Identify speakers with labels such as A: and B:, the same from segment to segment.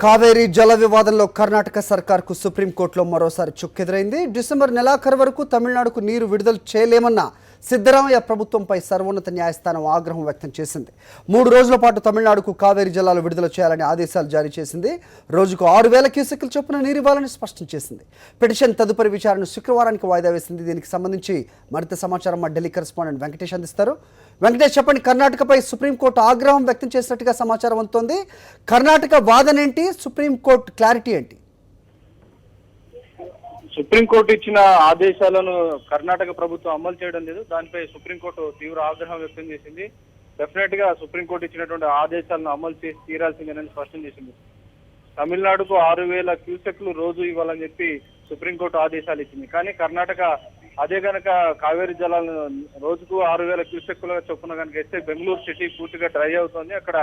A: కావేరీ జల వివాదంలో కర్ణాటక సర్కార్కు సుప్రీంకోర్టులో మరోసారి చుక్కెదురైంది. డిసెంబర్ నెలాఖరు వరకు తమిళనాడుకు నీరు విడుదల చేయలేమన్న సిద్ధరామయ్య ప్రభుత్వంపై సర్వోన్నత న్యాయస్థానం ఆగ్రహం వ్యక్తం చేసింది. 3 రోజుల పాటు తమిళనాడుకు కావేరీ జలాలు విడుదల చేయాలని ఆదేశాలు జారీ చేసింది. రోజుకు 6,000 క్యూసెక్కుల చొప్పున నీరు ఇవ్వాలని స్పష్టం చేసింది. పిటిషన్ తదుపరి విచారణ శుక్రవారానికి వాయిదా వేసింది. దీనికి సంబంధించి మరింత సమాచారం మా ఢిల్లీ కరెస్పాండెంట్ వెంకటేష్ అందిస్తారు. వెంకటేష్, చెప్పండి, కర్ణాటకపై సుప్రీంకోర్టు ఆగ్రహం వ్యక్తం చేసినట్టుగా సమాచారం అందుతోంది. కర్ణాటక వాదన ఏంటి, సుప్రీంకోర్టు క్లారిటీ ఏంటి?
B: సుప్రీంకోర్టు ఇచ్చిన ఆదేశాలను కర్ణాటక ప్రభుత్వం అమలు చేయడం లేదు. దానిపై సుప్రీంకోర్టు తీవ్ర ఆగ్రహం వ్యక్తం చేసింది. డెఫినెట్ గా సుప్రీంకోర్టు ఇచ్చినటువంటి ఆదేశాలను అమలు చేసి తీరాల్సిందేనని స్పష్టం చేసింది. తమిళనాడుకు 6,000 క్యూసెక్లు రోజు ఇవ్వాలని చెప్పి సుప్రీంకోర్టు ఆదేశాలు ఇచ్చింది. కానీ కర్ణాటక అదే కనుక కావేరీ జలాలను రోజుకు 6,000 క్యూసెక్కుల చొప్పున కనుక ఇస్తే బెంగళూరు సిటీ పూర్తిగా డ్రై అవుతోంది. అక్కడ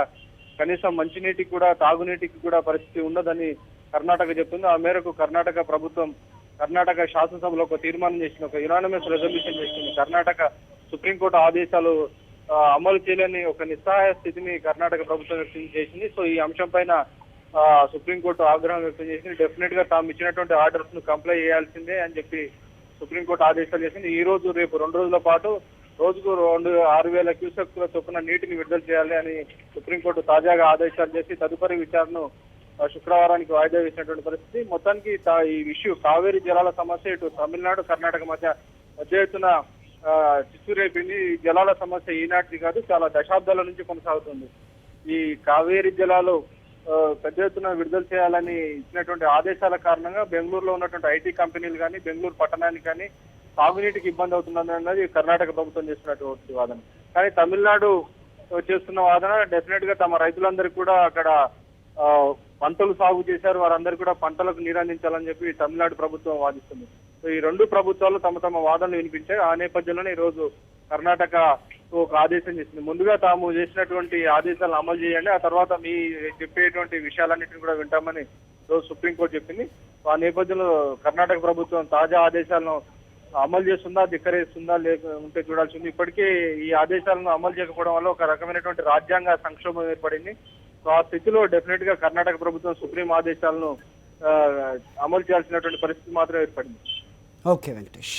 B: కనీసం మంచినీటికి కూడా తాగునీటికి కూడా పరిస్థితి ఉండదని కర్ణాటక చెప్తుంది. ఆ మేరకు కర్ణాటక ప్రభుత్వం కర్ణాటక శాసనసభలో ఒక తీర్మానం చేసింది, ఒక యునానిమస్ రెజల్యూషన్ చేసింది. కర్ణాటక సుప్రీంకోర్టు ఆదేశాలు అమలు చేయలేని ఒక నిస్సహాయ స్థితిని కర్ణాటక ప్రభుత్వం వ్యక్తం చేసింది. సో ఈ అంశం పైన సుప్రీంకోర్టు ఆగ్రహం వ్యక్తం చేసింది. డెఫినెట్ గా తాము ఇచ్చినటువంటి ఆర్డర్స్ ను కంప్లై చేయాల్సిందే అని చెప్పి సుప్రీంకోర్టు ఆదేశాలు చేసింది. ఈ రోజు రేపు 2 రోజుల పాటు రోజుకు 6,000 క్యూసెక్ల చొప్పున నీటిని విడుదల చేయాలి అని సుప్రీంకోర్టు తాజాగా ఆదేశాలు చేసి తదుపరి విచారణను శుక్రవారానికి వాయిదా వేసినటువంటి పరిస్థితి. మొత్తానికి ఈ ఇష్యూ కావేరీ జలాల సమస్య ఇటు తమిళనాడు కర్ణాటక మధ్య ఎత్తున చిచ్చురేపింది. ఈ జలాల సమస్య ఈనాటిది కాదు, చాలా దశాబ్దాల నుంచి కొనసాగుతుంది. ఈ కావేరీ జలాలు పెద్ద ఎత్తున విడుదల చేయాలని ఇచ్చినటువంటి ఆదేశాల కారణంగా బెంగళూరులో ఉన్నటువంటి ఐటీ కంపెనీలు కానీ బెంగళూరు పట్టణానికి కానీ తాగునీటికి ఇబ్బంది అవుతుందన్నది కర్ణాటక ప్రభుత్వం చేస్తున్నటువంటి వాదన. కానీ తమిళనాడు చేస్తున్న వాదన డెఫినెట్ గా తమ రైతులందరికీ కూడా అక్కడ పంటలు సాగు చేశారు, వారందరూ కూడా పంటలకు నీరందించాలని చెప్పి తమిళనాడు ప్రభుత్వం వాదిస్తుంది. సో ఈ 2 ప్రభుత్వాలు తమ తమ వాదనలు వినిపించాయి. ఆ నేపథ్యంలోనే ఈ రోజు కర్ణాటక ఒక ఆదేశం చేసింది. ముందుగా తాము చేసినటువంటి ఆదేశాలను అమలు చేయండి, ఆ తర్వాత మీ చెప్పేటువంటి విషయాలన్నింటినీ కూడా వింటామని రోజు సుప్రీంకోర్టు చెప్పింది. ఆ నేపథ్యంలో కర్ణాటక ప్రభుత్వం తాజా ఆదేశాలను అమలు చేస్తుందా, ధిక్కరిస్తుందా ఉంటే చూడాల్సింది. ఇప్పటికే ఈ ఆదేశాలను అమలు చేయకపోవడం వల్ల ఒక రకమైనటువంటి రాజ్యాంగ సంక్షోభం ఏర్పడింది. సో ఆ స్థితిలో డెఫినెట్ గా కర్ణాటక ప్రభుత్వం సుప్రీం ఆదేశాలను అమలు చేయాల్సినటువంటి పరిస్థితి మాత్రం ఏర్పడింది.
A: ఓకే వెంకటేష్.